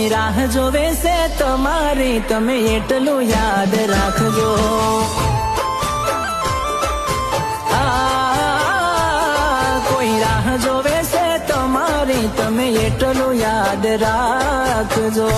કોઈ રાહ જોવે છે તમારી, તમે એટલું યાદ રાખજો. કોઈ રાહ જોવે છે તમારી, તમે એટલું યાદ રાખજો.